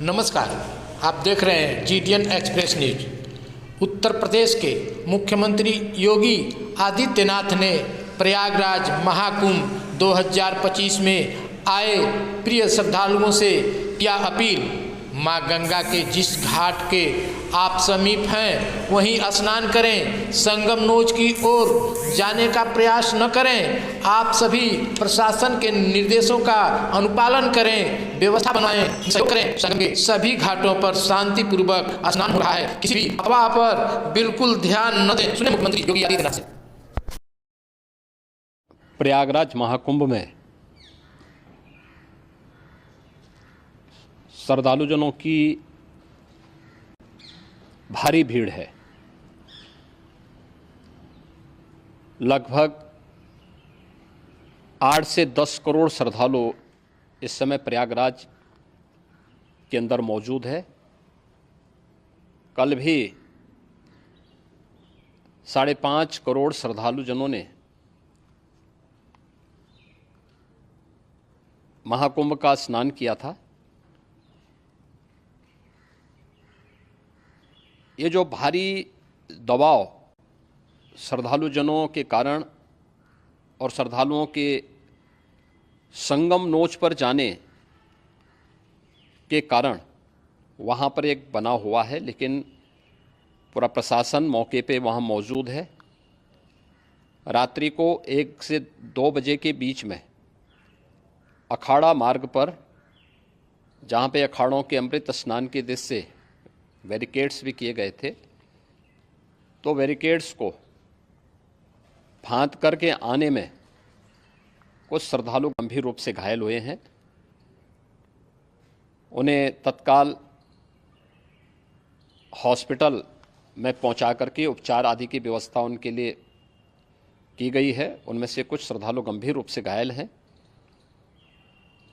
नमस्कार, आप देख रहे हैं GTN express news. Uttar Pradesh के मुख्यमंत्री योगी आदित्यनाथ ने प्रयागराज महाकुंभ 2025 में आए प्रिय श्रद्धालुओं से किया अपील। मां गंगा के जिस घाट के आप समीप हैं वहीं स्नान करें, संगम नोच की ओर जाने का प्रयास न करें। आप सभी प्रशासन के निर्देशों का अनुपालन करें, व्यवस्था बनाएं, सहयोग करें। संगम के सभी घाटों पर शांतिपूर्वक स्नान हो रहा है, किसी भी अफवाह पर बिल्कुल ध्यान न दें। सुने मुख्यमंत्री योगी आदित्यनाथ से। प्रयागराज महाकुंभ में श्रद्धालुजनों की भारी भीड़ है। लगभग 8 से 10 करोड़ श्रद्धालु इस समय प्रयागराज के अंदर मौजूद है। कल भी 5.5 करोड़ श्रद्धालुजनों ने महाकुंभ का स्नान किया था। ये जो भारी दबाव श्रद्धालुजनों के कारण और श्रद्धालुओं के संगम नोच पर जाने के कारण वहाँ पर एक बना हुआ है, लेकिन पूरा प्रशासन मौके पे वहाँ मौजूद है। रात्रि को 1 से 2 बजे के बीच में अखाड़ा मार्ग पर, जहाँ पे अखाड़ों के अमृत स्नान के दृश्य से बैरिकेड्स भी किए गए थे, तो बैरिकेड्स को फांद करके आने में कुछ श्रद्धालु गंभीर रूप से घायल हुए हैं। उन्हें तत्काल हॉस्पिटल में पहुंचा करके उपचार आदि की व्यवस्था उनके लिए की गई है। उनमें से कुछ श्रद्धालु गंभीर रूप से घायल हैं।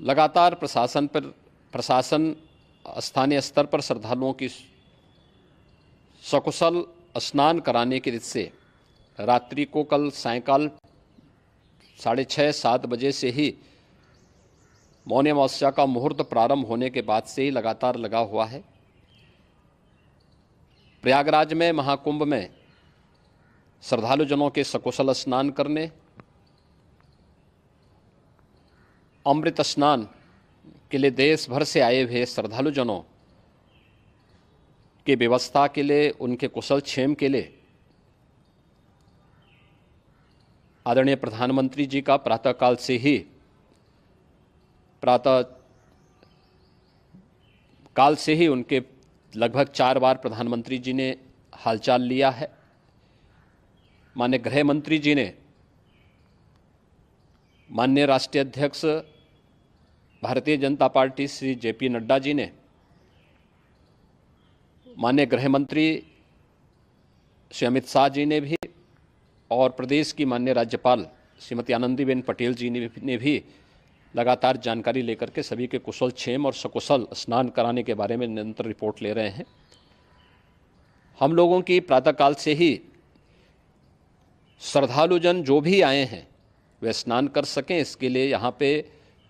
लगातार प्रशासन स्थानीय स्तर पर श्रद्धालुओं की सकुशल स्नान कराने के दृष्टि से रात्रि को कल सायंकाल 6:30-7 बजे से ही मौनी अमावस्या का मुहूर्त प्रारंभ होने के बाद से ही लगातार लगा हुआ है। प्रयागराज में महाकुंभ में श्रद्धालुजनों के सकुशल स्नान करने, अमृत स्नान के लिए देश भर से आए हुए श्रद्धालुजनों की व्यवस्था के लिए, उनके कुशल क्षेम के लिए आदरणीय प्रधानमंत्री जी का प्रातःकाल से ही उनके लगभग 4 बार प्रधानमंत्री जी ने हालचाल लिया है। माननीय गृह मंत्री जी ने, माननीय राष्ट्रीय अध्यक्ष भारतीय जनता पार्टी श्री JP नड्डा जी ने, माननीय गृह मंत्री श्री अमित शाह जी ने भी, और प्रदेश की माननीय राज्यपाल श्रीमती आनंदीबेन पटेल जी ने भी लगातार जानकारी लेकर के सभी के कुशल क्षेम और सकुशल स्नान कराने के बारे में निरंतर रिपोर्ट ले रहे हैं। हम लोगों की प्रातःकाल से ही श्रद्धालुजन जो भी आए हैं वे स्नान कर सकें, इसके लिए यहाँ पे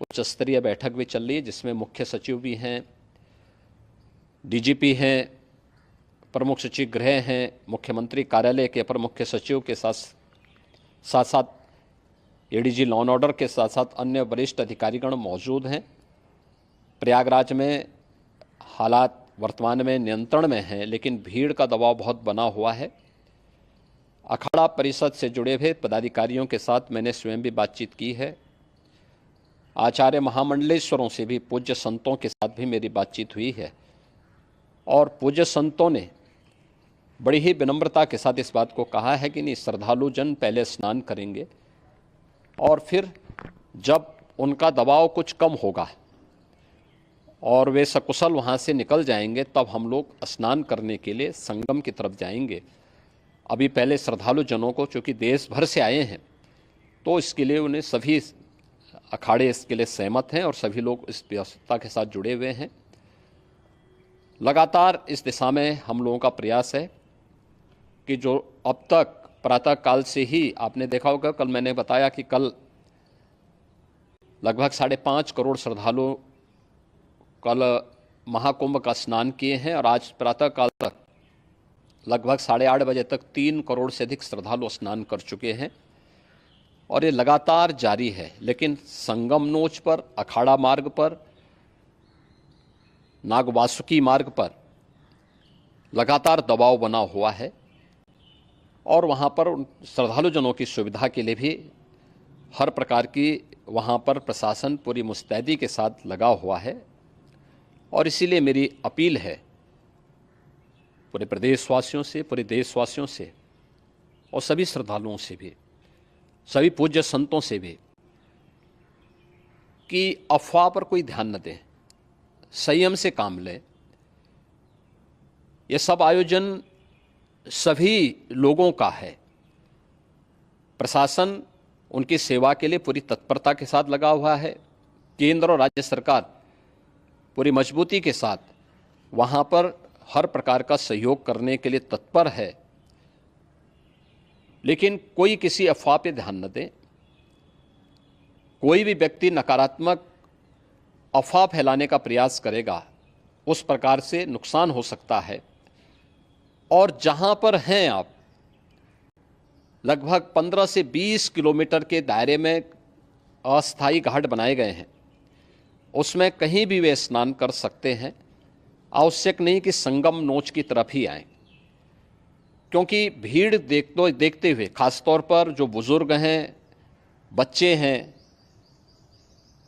उच्च स्तरीय बैठक भी चल रही है, जिसमें मुख्य सचिव भी हैं, DGP हैं, प्रमुख सचिव गृह हैं, मुख्यमंत्री कार्यालय के अपर मुख्य सचिव के साथ साथ ADG लॉ एंड ऑर्डर के साथ साथ अन्य वरिष्ठ अधिकारीगण मौजूद हैं। प्रयागराज में हालात वर्तमान में नियंत्रण में हैं, लेकिन भीड़ का दबाव बहुत बना हुआ है। अखाड़ा परिषद से जुड़े हुए पदाधिकारियों के साथ मैंने स्वयं भी बातचीत की है। आचार्य महामंडलेश्वरों से भी, पूज्य संतों के साथ भी मेरी बातचीत हुई है, और पूज्य संतों ने बड़ी ही विनम्रता के साथ इस बात को कहा है कि नहीं, श्रद्धालु जन पहले स्नान करेंगे और फिर जब उनका दबाव कुछ कम होगा और वे सकुशल वहाँ से निकल जाएंगे, तब हम लोग स्नान करने के लिए संगम की तरफ जाएंगे। अभी पहले श्रद्धालु जनों को, चूँकि देश भर से आए हैं, तो इसके लिए उन्हें सभी अखाड़े इसके लिए सहमत हैं और सभी लोग इस व्यवस्था के साथ जुड़े हुए हैं। लगातार इस दिशा में हम लोगों का प्रयास है कि जो अब तक प्रातःकाल से ही आपने देखा होगा, कल मैंने बताया कि कल लगभग 5.5 करोड़ श्रद्धालु कल महाकुंभ का स्नान किए हैं और आज प्रातःकाल तक लगभग 8:30 बजे तक 3 करोड़ से अधिक श्रद्धालु स्नान कर चुके हैं और ये लगातार जारी है। लेकिन संगम नोच पर, अखाड़ा मार्ग पर, नागवासुकी मार्ग पर लगातार दबाव बना हुआ है और वहाँ पर श्रद्धालुजनों की सुविधा के लिए भी हर प्रकार की वहाँ पर प्रशासन पूरी मुस्तैदी के साथ लगा हुआ है। और इसीलिए मेरी अपील है पूरे प्रदेशवासियों से, पूरे देशवासियों से और सभी श्रद्धालुओं से भी, सभी पूज्य संतों से भी कि अफवाह पर कोई ध्यान न दें, संयम से काम लें। ये सब आयोजन सभी लोगों का है। प्रशासन उनकी सेवा के लिए पूरी तत्परता के साथ लगा हुआ है। केंद्र और राज्य सरकार पूरी मजबूती के साथ वहाँ पर हर प्रकार का सहयोग करने के लिए तत्पर है। लेकिन कोई किसी अफवाह पे ध्यान न दें। कोई भी व्यक्ति नकारात्मक अफवाह फैलाने का प्रयास करेगा, उस प्रकार से नुकसान हो सकता है। और जहाँ पर हैं आप, लगभग 15 से 20 किलोमीटर के दायरे में अस्थायी घाट बनाए गए हैं, उसमें कहीं भी वे स्नान कर सकते हैं। आवश्यक नहीं कि संगम नोच की तरफ ही आएं, क्योंकि भीड़ देखते हुए खासतौर पर जो बुजुर्ग हैं, बच्चे हैं,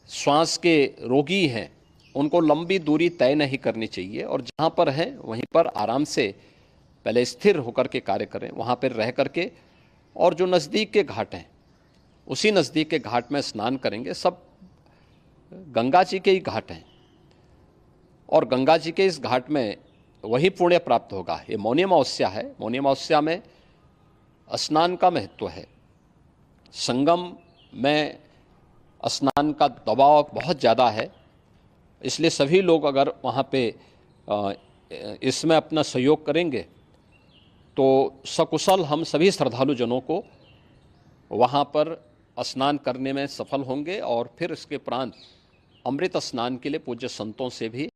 श्वास के रोगी हैं, उनको लंबी दूरी तय नहीं करनी चाहिए और जहाँ पर हैं वहीं पर आराम से पहले स्थिर होकर के कार्य करें, वहाँ पर रह करके। और जो नज़दीक के घाट हैं, उसी नज़दीक के घाट में स्नान करेंगे। सब गंगा जी के ही घाट हैं और गंगा जी के इस घाट में वही पुण्य प्राप्त होगा। ये मौनी अमावस्या है। मौनी अमावस्या में स्नान का महत्व है। संगम में स्नान का दबाव बहुत ज़्यादा है, इसलिए सभी लोग अगर वहाँ पे इसमें अपना सहयोग करेंगे तो सकुशल हम सभी श्रद्धालुजनों को वहाँ पर स्नान करने में सफल होंगे और फिर इसके उपरांत अमृत स्नान के लिए पूज्य संतों से भी